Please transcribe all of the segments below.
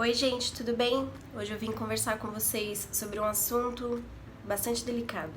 Oi gente, tudo bem? Hoje eu vim conversar com vocês sobre um assunto bastante delicado.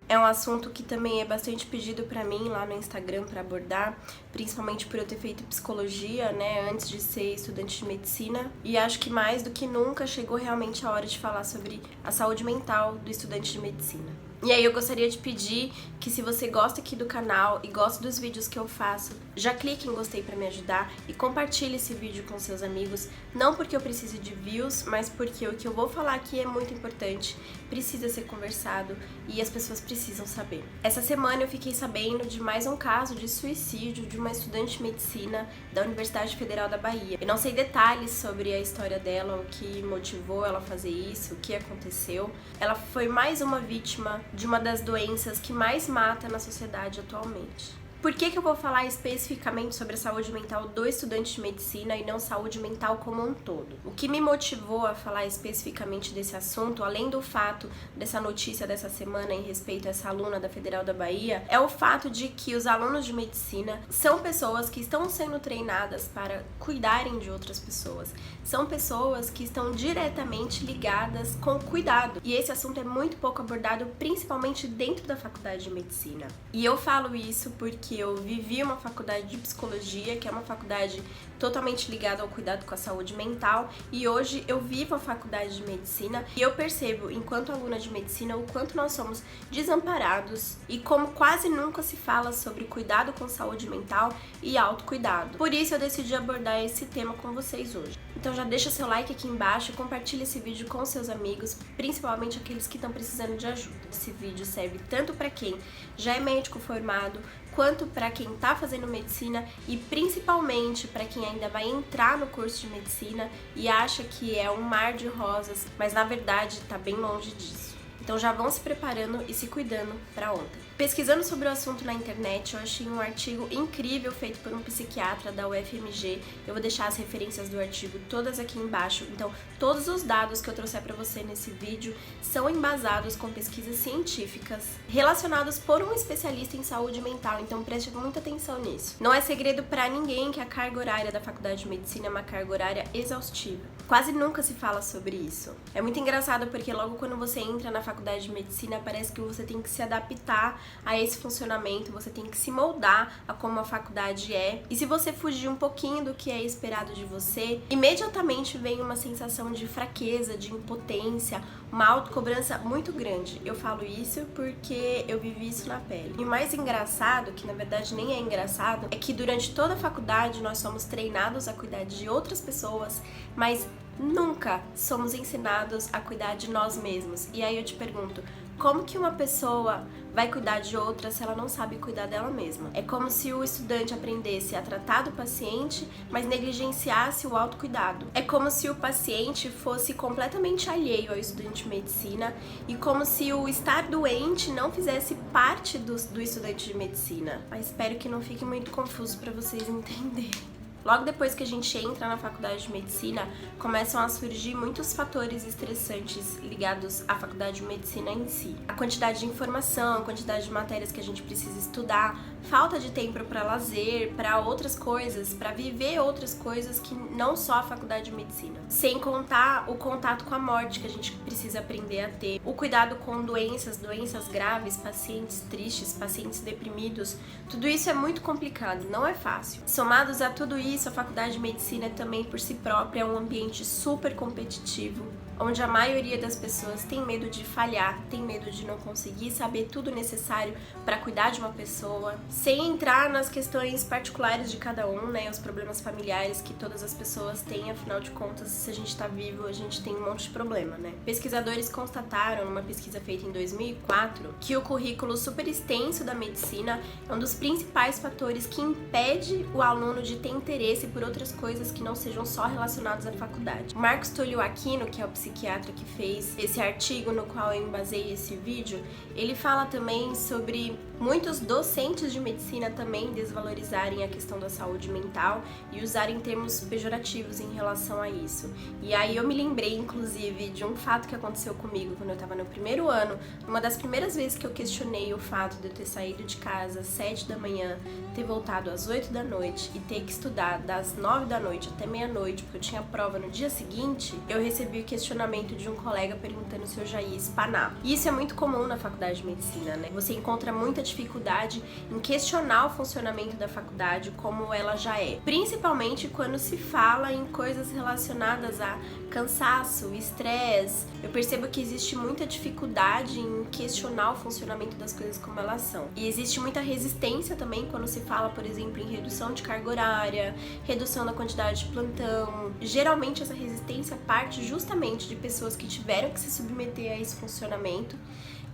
É um assunto que também é bastante pedido pra mim lá no Instagram pra abordar, principalmente por eu ter feito psicologia, né, antes de ser estudante de medicina. E acho que mais do que nunca chegou realmente a hora de falar sobre a saúde mental do estudante de medicina. E aí eu gostaria de pedir que, se você gosta aqui do canal e gosta dos vídeos que eu faço, já clique em gostei pra me ajudar e compartilhe esse vídeo com seus amigos, não porque eu precise de views, mas porque o que eu vou falar aqui é muito importante, precisa ser conversado e as pessoas precisam saber. Essa semana eu fiquei sabendo de mais um caso de suicídio de uma estudante de medicina da Universidade Federal da Bahia. Eu não sei detalhes sobre a história dela, o que motivou ela a fazer isso, o que aconteceu. Ela foi mais uma vítima de uma das doenças que mais mata na sociedade atualmente. Por que eu vou falar especificamente sobre a saúde mental do estudante de medicina e não saúde mental como um todo? O que me motivou a falar especificamente desse assunto, além do fato dessa notícia dessa semana em respeito a essa aluna da Federal da Bahia, é o fato de que os alunos de medicina são pessoas que estão sendo treinadas para cuidarem de outras pessoas. São pessoas que estão diretamente ligadas com cuidado. E esse assunto é muito pouco abordado, principalmente dentro da faculdade de medicina. E eu falo isso porque eu vivi uma faculdade de psicologia, que é uma faculdade totalmente ligada ao cuidado com a saúde mental, e hoje eu vivo a faculdade de medicina e eu percebo, enquanto aluna de medicina, o quanto nós somos desamparados e como quase nunca se fala sobre cuidado com saúde mental e autocuidado. Por isso eu decidi abordar esse tema com vocês hoje. Então já deixa seu like aqui embaixo e compartilha esse vídeo com seus amigos, principalmente aqueles que estão precisando de ajuda. Esse vídeo serve tanto para quem já é médico formado, quanto para quem está fazendo medicina e principalmente para quem ainda vai entrar no curso de medicina e acha que é um mar de rosas, mas na verdade está bem longe disso. Então já vão se preparando e se cuidando para ontem. Pesquisando sobre o assunto na internet, eu achei um artigo incrível feito por um psiquiatra da UFMG. Eu vou deixar as referências do artigo todas aqui embaixo. Então, todos os dados que eu trouxer para você nesse vídeo são embasados com pesquisas científicas relacionadas por um especialista em saúde mental. Então, preste muita atenção nisso. Não é segredo para ninguém que a carga horária da faculdade de medicina é uma carga horária exaustiva. Quase nunca se fala sobre isso. É muito engraçado porque logo quando você entra na faculdade de medicina, parece que você tem que se adaptar a esse funcionamento, você tem que se moldar a como a faculdade é. E se você fugir um pouquinho do que é esperado de você, imediatamente vem uma sensação de fraqueza, de impotência, uma autocobrança muito grande. Eu falo isso porque eu vivi isso na pele. E o mais engraçado, que na verdade nem é engraçado, é que durante toda a faculdade nós somos treinados a cuidar de outras pessoas, mas nunca somos ensinados a cuidar de nós mesmos. E aí eu te pergunto, como que uma pessoa vai cuidar de outra se ela não sabe cuidar dela mesma? É como se o estudante aprendesse a tratar do paciente, mas negligenciasse o autocuidado. É como se o paciente fosse completamente alheio ao estudante de medicina e como se o estar doente não fizesse parte do estudante de medicina. Mas espero que não fique muito confuso para vocês entenderem. Logo depois que a gente entra na faculdade de medicina, começam a surgir muitos fatores estressantes ligados à faculdade de medicina em si. A quantidade de informação, a quantidade de matérias que a gente precisa estudar, falta de tempo para lazer, para outras coisas, para viver outras coisas que não só a faculdade de medicina. Sem contar o contato com a morte que a gente precisa aprender a ter, o cuidado com doenças graves, pacientes tristes, pacientes deprimidos. Tudo isso é muito complicado, não é fácil. Somados a tudo isso, a faculdade de medicina também por si própria é um ambiente super competitivo, onde a maioria das pessoas tem medo de falhar, tem medo de não conseguir saber tudo necessário para cuidar de uma pessoa, sem entrar nas questões particulares de cada um, né, os problemas familiares que todas as pessoas têm, afinal de contas, se a gente tá vivo, a gente tem um monte de problema, né? Pesquisadores constataram, numa pesquisa feita em 2004, que o currículo super extenso da medicina é um dos principais fatores que impede o aluno de ter interesse por outras coisas que não sejam só relacionadas à faculdade. Marcos Tulio Aquino, que é o psiquiatra que fez esse artigo no qual eu embasei esse vídeo, ele fala também sobre muitos docentes de medicina também desvalorizarem a questão da saúde mental e usarem termos pejorativos em relação a isso. E aí eu me lembrei, inclusive, de um fato que aconteceu comigo quando eu estava no primeiro ano. Uma das primeiras vezes que eu questionei o fato de eu ter saído de casa às 7 da manhã, ter voltado às 8 da noite e ter que estudar das 9 da noite até meia-noite, porque eu tinha prova no dia seguinte, eu recebi o questionamento de um colega perguntando se eu já ia espanar. E isso é muito comum na faculdade de medicina, né? Você encontra muita dificuldade em questionar o funcionamento da faculdade como ela já é. Principalmente quando se fala em coisas relacionadas a cansaço, estresse. Eu percebo que existe muita dificuldade em questionar o funcionamento das coisas como elas são. E existe muita resistência também quando se fala, por exemplo, em redução de carga horária, redução da quantidade de plantão. Geralmente essa resistência parte justamente de pessoas que tiveram que se submeter a esse funcionamento,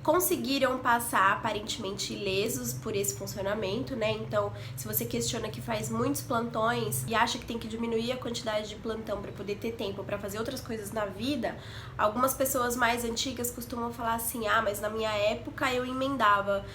conseguiram passar aparentemente ilesos por esse funcionamento, né? Então, se você questiona que faz muitos plantões e acha que tem que diminuir a quantidade de plantão para poder ter tempo para fazer outras coisas na vida, algumas pessoas mais antigas costumam falar assim: ah, mas na minha época eu emendava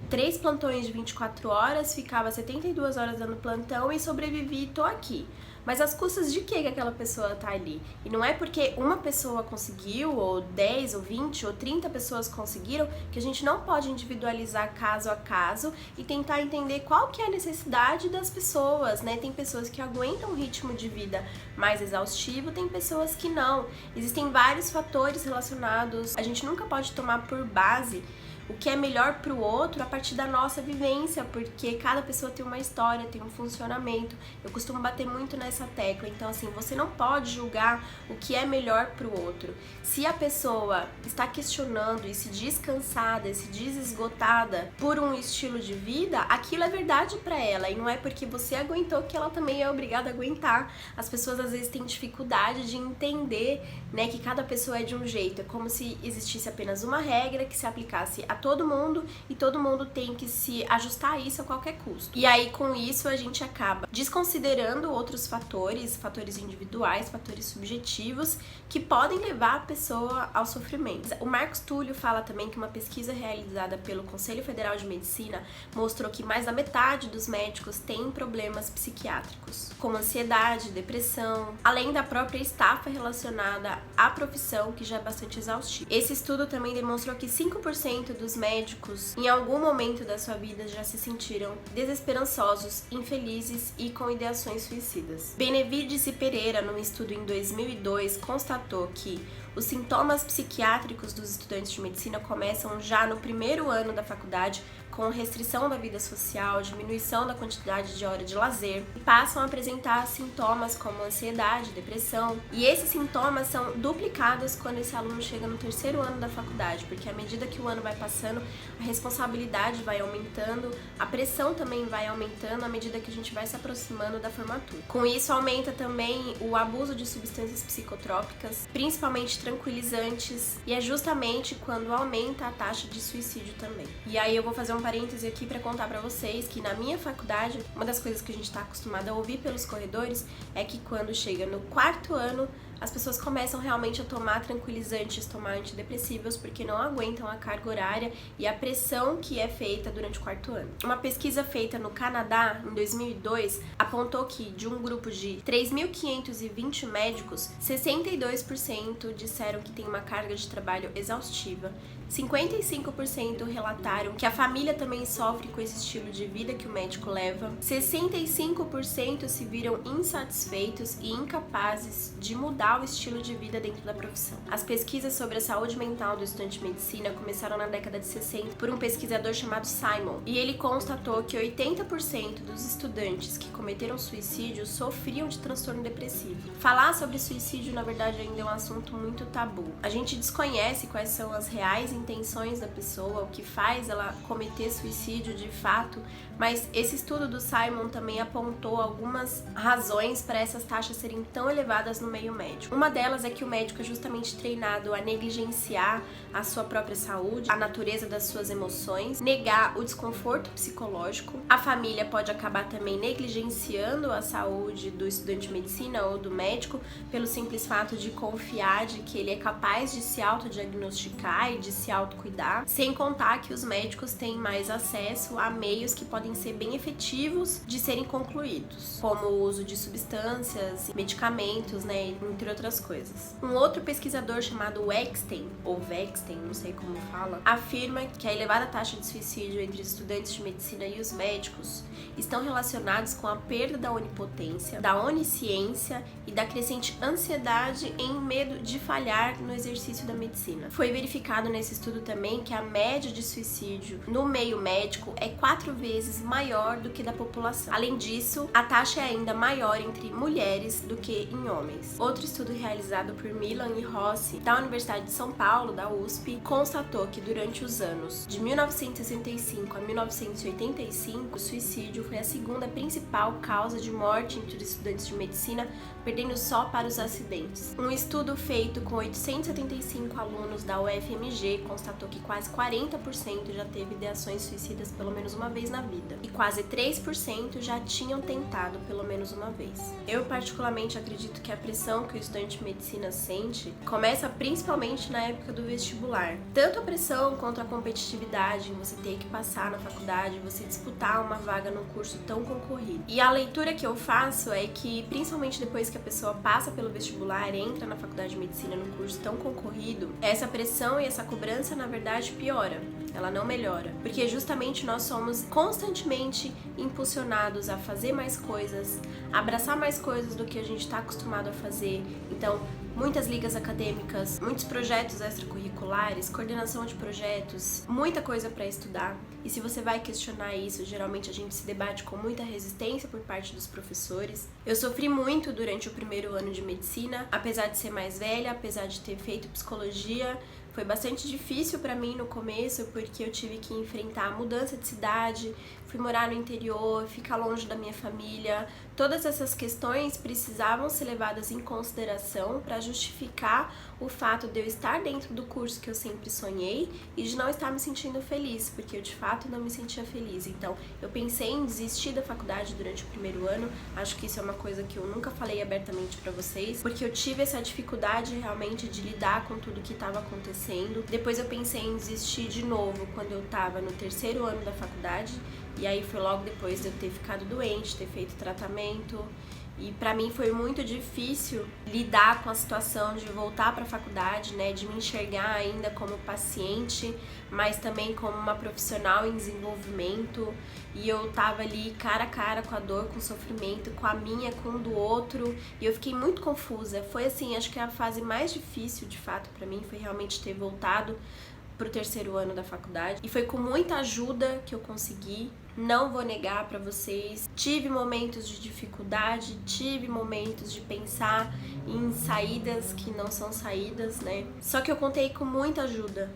3 plantões de 24 horas, ficava 72 horas dando plantão e sobrevivi e tô aqui. Mas às custas de que aquela pessoa tá ali? E não é porque uma pessoa conseguiu, ou 10, ou 20, ou 30 pessoas conseguiram, que a gente não pode individualizar caso a caso e tentar entender qual que é a necessidade das pessoas, né? Tem pessoas que aguentam um ritmo de vida mais exaustivo, tem pessoas que não. Existem vários fatores relacionados. A gente nunca pode tomar por base o que é melhor para o outro a partir da nossa vivência, porque cada pessoa tem uma história, tem um funcionamento. Eu costumo bater muito nessa tecla. Então, assim, você não pode julgar o que é melhor para o outro. Se a pessoa está questionando e se diz cansada, se diz esgotada por um estilo de vida, aquilo é verdade para ela, e não é porque você aguentou que ela também é obrigada a aguentar. As pessoas às vezes têm dificuldade de entender, né, que cada pessoa é de um jeito. É como se existisse apenas uma regra que se aplicasse a todo mundo e todo mundo tem que se ajustar a isso a qualquer custo. E aí com isso a gente acaba desconsiderando outros fatores, fatores individuais, fatores subjetivos que podem levar a pessoa ao sofrimento. O Marcos Túlio fala também que uma pesquisa realizada pelo Conselho Federal de Medicina mostrou que mais da metade dos médicos tem problemas psiquiátricos, como ansiedade, depressão, além da própria estafa relacionada à profissão, que já é bastante exaustiva. Esse estudo também demonstrou que 5% dos médicos, em algum momento da sua vida, já se sentiram desesperançosos, infelizes e com ideações suicidas. Benevides e Pereira, num estudo em 2002, constatou que os sintomas psiquiátricos dos estudantes de medicina começam já no primeiro ano da faculdade, com restrição da vida social, diminuição da quantidade de hora de lazer, e passam a apresentar sintomas como ansiedade, depressão. E esses sintomas são duplicados quando esse aluno chega no terceiro ano da faculdade, porque à medida que o ano vai passando, a responsabilidade vai aumentando, a pressão também vai aumentando à medida que a gente vai se aproximando da formatura. Com isso, aumenta também o abuso de substâncias psicotrópicas, principalmente tranquilizantes, e é justamente quando aumenta a taxa de suicídio também. E aí eu vou fazer um parêntese aqui para contar para vocês que na minha faculdade, uma das coisas que a gente está acostumado a ouvir pelos corredores é que quando chega no quarto ano, as pessoas começam realmente a tomar tranquilizantes, tomar antidepressivos, porque não aguentam a carga horária e a pressão que é feita durante o quarto ano. Uma pesquisa feita no Canadá, em 2002, apontou que de um grupo de 3.520 médicos, 62% disseram que tem uma carga de trabalho exaustiva, 55% relataram que a família também sofre com esse estilo de vida que o médico leva, 65% se viram insatisfeitos e incapazes de mudar o estilo de vida dentro da profissão. As pesquisas sobre a saúde mental do estudante de medicina começaram na década de 60 por um pesquisador chamado Simon, e ele constatou que 80% dos estudantes que cometeram suicídio sofriam de transtorno depressivo. Falar sobre suicídio, na verdade, ainda é um assunto muito tabu. A gente desconhece quais são as reais intenções da pessoa, o que faz ela cometer suicídio de fato, mas esse estudo do Simon também apontou algumas razões para essas taxas serem tão elevadas no meio médico. médico. Uma delas é que o médico é justamente treinado a negligenciar a sua própria saúde, a natureza das suas emoções, negar o desconforto psicológico. A família pode acabar também negligenciando a saúde do estudante de medicina ou do médico pelo simples fato de confiar de que ele é capaz de se autodiagnosticar e de se autocuidar, sem contar que os médicos têm mais acesso a meios que podem ser bem efetivos de serem concluídos, como o uso de substâncias, medicamentos, né, entre outras coisas. Um outro pesquisador chamado Wexten, ou Wexten, não sei como fala, afirma que a elevada taxa de suicídio entre os estudantes de medicina e os médicos estão relacionados com a perda da onipotência, da onisciência e da crescente ansiedade em medo de falhar no exercício da medicina. Foi verificado nesse estudo também que a média de suicídio no meio médico é 4 vezes maior do que da população. Além disso, a taxa é ainda maior entre mulheres do que em homens. Outro estudo realizado por Milan e Rossi, da Universidade de São Paulo, da USP, constatou que durante os anos de 1965 a 1985, o suicídio foi a segunda principal causa de morte entre os estudantes de medicina, perdendo só para os acidentes. Um estudo feito com 875 alunos da UFMG constatou que quase 40% já teve ideações suicidas pelo menos uma vez na vida, e quase 3% já tinham tentado pelo menos uma vez. Eu particularmente acredito que a pressão que o estudante de medicina sente começa principalmente na época do vestibular. Tanto a pressão quanto a competitividade em você ter que passar na faculdade, você disputar uma vaga num curso tão concorrido. E a leitura que eu faço é que, principalmente depois que a pessoa passa pelo vestibular, entra na faculdade de medicina num curso tão concorrido, essa pressão e essa cobrança, na verdade, piora. Ela não melhora, porque justamente nós somos constantemente impulsionados a fazer mais coisas, a abraçar mais coisas do que a gente está acostumado a fazer. Então, muitas ligas acadêmicas, muitos projetos extracurriculares, coordenação de projetos, muita coisa para estudar. E se você vai questionar isso, geralmente a gente se debate com muita resistência por parte dos professores. Eu sofri muito durante o primeiro ano de medicina, apesar de ser mais velha, apesar de ter feito psicologia. Foi bastante difícil para mim no começo, porque eu tive que enfrentar a mudança de cidade, fui morar no interior, ficar longe da minha família. Todas essas questões precisavam ser levadas em consideração para justificar o fato de eu estar dentro do curso que eu sempre sonhei e de não estar me sentindo feliz, porque eu de fato não me sentia feliz. Então, eu pensei em desistir da faculdade durante o primeiro ano. Acho que isso é uma coisa que eu nunca falei abertamente para vocês, porque eu tive essa dificuldade realmente de lidar com tudo que estava acontecendo. Depois eu pensei em desistir de novo quando eu estava no terceiro ano da faculdade, e aí foi logo depois de eu ter ficado doente, ter feito tratamento. E pra mim foi muito difícil lidar com a situação de voltar pra faculdade, né, de me enxergar ainda como paciente, mas também como uma profissional em desenvolvimento. E eu tava ali cara a cara com a dor, com o sofrimento, com a minha, com o do outro, e eu fiquei muito confusa. Foi assim, acho que a fase mais difícil, de fato, pra mim, foi realmente ter voltado pro terceiro ano da faculdade. E foi com muita ajuda que eu consegui. Não vou negar pra vocês, tive momentos de dificuldade, tive momentos de pensar em saídas que não são saídas, né? Só que eu contei com muita ajuda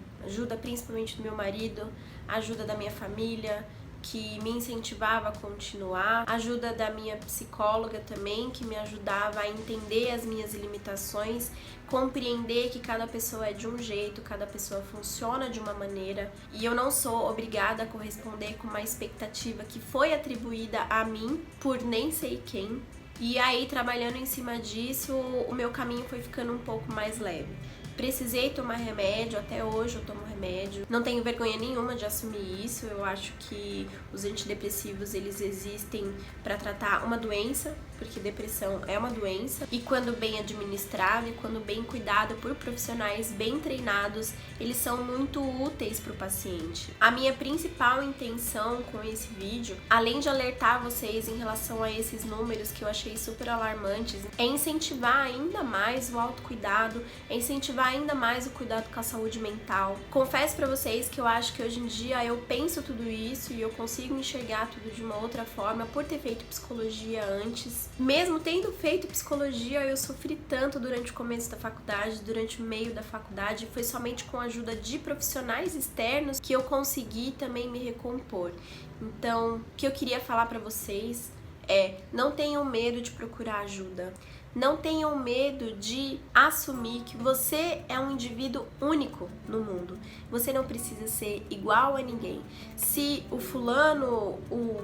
principalmente do meu marido, ajuda da minha família, que me incentivava a continuar, ajuda da minha psicóloga também, que me ajudava a entender as minhas limitações, compreender que cada pessoa é de um jeito, cada pessoa funciona de uma maneira, e eu não sou obrigada a corresponder com uma expectativa que foi atribuída a mim por nem sei quem. E aí, trabalhando em cima disso, o meu caminho foi ficando um pouco mais leve. Precisei tomar remédio, até hoje eu tomo remédio. Não tenho vergonha nenhuma de assumir isso. Eu acho que os antidepressivos, eles existem para tratar uma doença, porque depressão é uma doença. E quando bem administrado e quando bem cuidado por profissionais bem treinados, eles são muito úteis para o paciente. A minha principal intenção com esse vídeo, além de alertar vocês em relação a esses números que eu achei super alarmantes, é incentivar ainda mais o autocuidado, é incentivar ainda mais o cuidado com a saúde mental. Confesso pra vocês que eu acho que hoje em dia eu penso tudo isso e eu consigo enxergar tudo de uma outra forma por ter feito psicologia antes. Mesmo tendo feito psicologia, eu sofri tanto durante o começo da faculdade, durante o meio da faculdade. Foi somente com a ajuda de profissionais externos que eu consegui também me recompor. Então, o que eu queria falar pra vocês é: não tenham medo de procurar ajuda. Não tenham medo de assumir que você é um indivíduo único no mundo. Você não precisa ser igual a ninguém. Se o fulano, o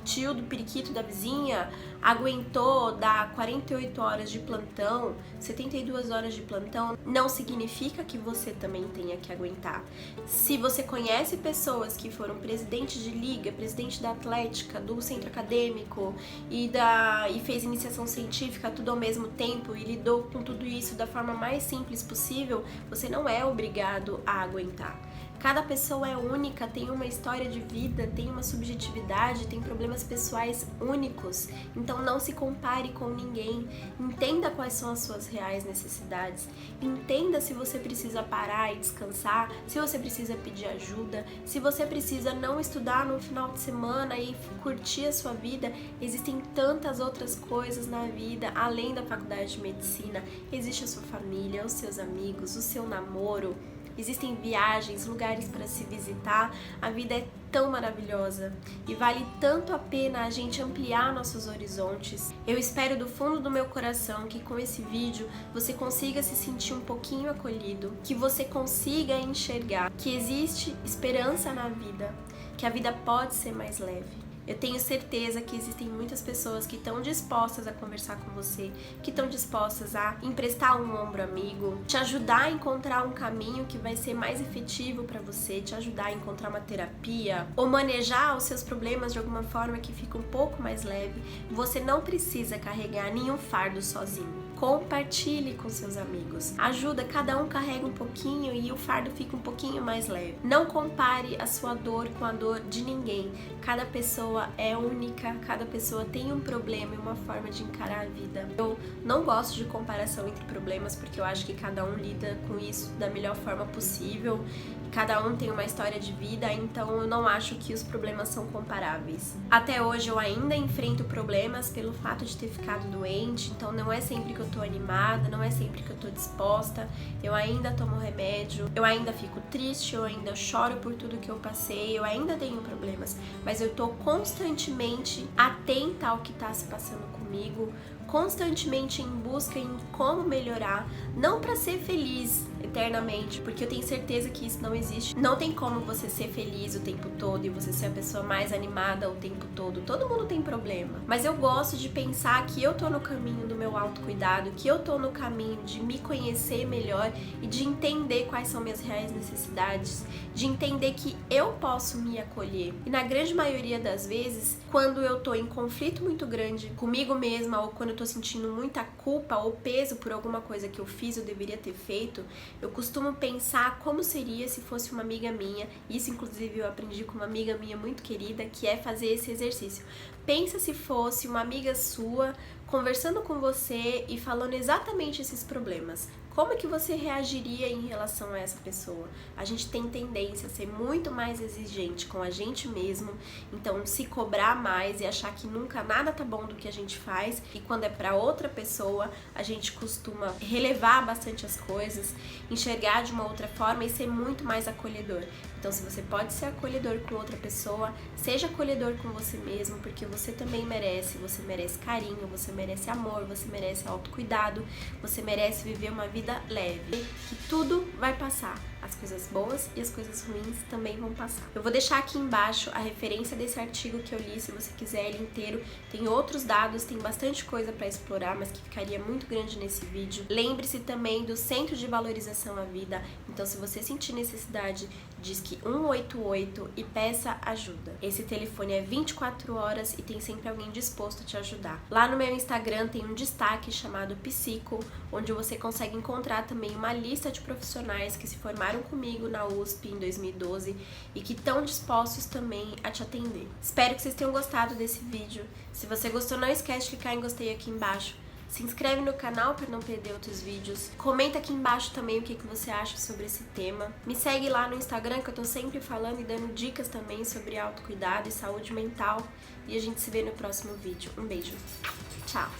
tio do periquito da vizinha aguentou dar 48 horas de plantão, 72 horas de plantão, não significa que você também tenha que aguentar. Se você conhece pessoas que foram presidente de liga, presidente da Atlética, do centro acadêmico e fez iniciação científica tudo ao mesmo tempo e lidou com tudo isso da forma mais simples possível, você não é obrigado a aguentar. Cada pessoa é única, tem uma história de vida, tem uma subjetividade, tem problemas pessoais únicos. Então não se compare com ninguém. Entenda quais são as suas reais necessidades. Entenda se você precisa parar e descansar, se você precisa pedir ajuda, se você precisa não estudar no final de semana e curtir a sua vida. Existem tantas outras coisas na vida, além da faculdade de medicina. Existe a sua família, os seus amigos, o seu namoro. Existem viagens, lugares para se visitar. A vida é tão maravilhosa e vale tanto a pena a gente ampliar nossos horizontes. Eu espero do fundo do meu coração que com esse vídeo você consiga se sentir um pouquinho acolhido, que você consiga enxergar que existe esperança na vida, que a vida pode ser mais leve. Eu tenho certeza que existem muitas pessoas que estão dispostas a conversar com você, que estão dispostas a emprestar um ombro amigo, te ajudar a encontrar um caminho que vai ser mais efetivo para você, te ajudar a encontrar uma terapia ou manejar os seus problemas de alguma forma que fica um pouco mais leve. Você não precisa carregar nenhum fardo sozinho. Compartilhe com seus amigos. Ajuda, cada um carrega um pouquinho e o fardo fica um pouquinho mais leve. Não compare a sua dor com a dor de ninguém. Cada pessoa é única, cada pessoa tem um problema e uma forma de encarar a vida. Eu não gosto de comparação entre problemas porque eu acho que cada um lida com isso da melhor forma possível. Cada um tem uma história de vida, então eu não acho que os problemas são comparáveis. Até hoje eu ainda enfrento problemas pelo fato de ter ficado doente, então não é sempre que eu tô animada, não é sempre que eu tô disposta, eu ainda tomo remédio, eu ainda fico triste, eu ainda choro por tudo que eu passei, eu ainda tenho problemas, mas eu tô constantemente atenta ao que tá se passando comigo, constantemente em busca em como melhorar, não para ser feliz eternamente, porque eu tenho certeza que isso não existe. Não tem como você ser feliz o tempo todo e você ser a pessoa mais animada o tempo todo. Todo mundo tem problema. Mas eu gosto de pensar que eu tô no caminho do meu autocuidado, que eu tô no caminho de me conhecer melhor e de entender quais são minhas reais necessidades, de entender que eu posso me acolher. E na grande maioria das vezes, quando eu tô em conflito muito grande comigo mesma ou quando eu tô sentindo muita culpa ou peso por alguma coisa que eu fiz ou deveria ter feito, eu costumo pensar como seria se fosse uma amiga minha. Isso inclusive eu aprendi com uma amiga minha muito querida, que é fazer esse exercício. Pensa se fosse uma amiga sua conversando com você e falando exatamente esses problemas. Como é que você reagiria em relação a essa pessoa? A gente tem tendência a ser muito mais exigente com a gente mesmo, então se cobrar mais e achar que nunca nada tá bom do que a gente faz, e quando é pra outra pessoa, a gente costuma relevar bastante as coisas, enxergar de uma outra forma e ser muito mais acolhedor. Então, se você pode ser acolhedor com outra pessoa, seja acolhedor com você mesmo, porque você também merece. Você merece carinho, você merece amor, você merece autocuidado, você merece viver uma vida leve, que tudo vai passar. As coisas boas e as coisas ruins também vão passar. Eu vou deixar aqui embaixo a referência desse artigo que eu li, se você quiser ele inteiro. Tem outros dados, tem bastante coisa para explorar, mas que ficaria muito grande nesse vídeo. Lembre-se também do Centro de Valorização à Vida. Então, se você sentir necessidade, diz que 188 e peça ajuda. Esse telefone é 24 horas e tem sempre alguém disposto a te ajudar. Lá no meu Instagram tem um destaque chamado Psico, onde você consegue encontrar também uma lista de profissionais que se formaram comigo na USP em 2012 e que estão dispostos também a te atender. Espero que vocês tenham gostado desse vídeo. Se você gostou, não esquece de clicar em gostei aqui embaixo. Se inscreve no canal para não perder outros vídeos. Comenta aqui embaixo também o que você acha sobre esse tema. Me segue lá no Instagram, que eu tô sempre falando e dando dicas também sobre autocuidado e saúde mental. E a gente se vê no próximo vídeo. Um beijo. Tchau!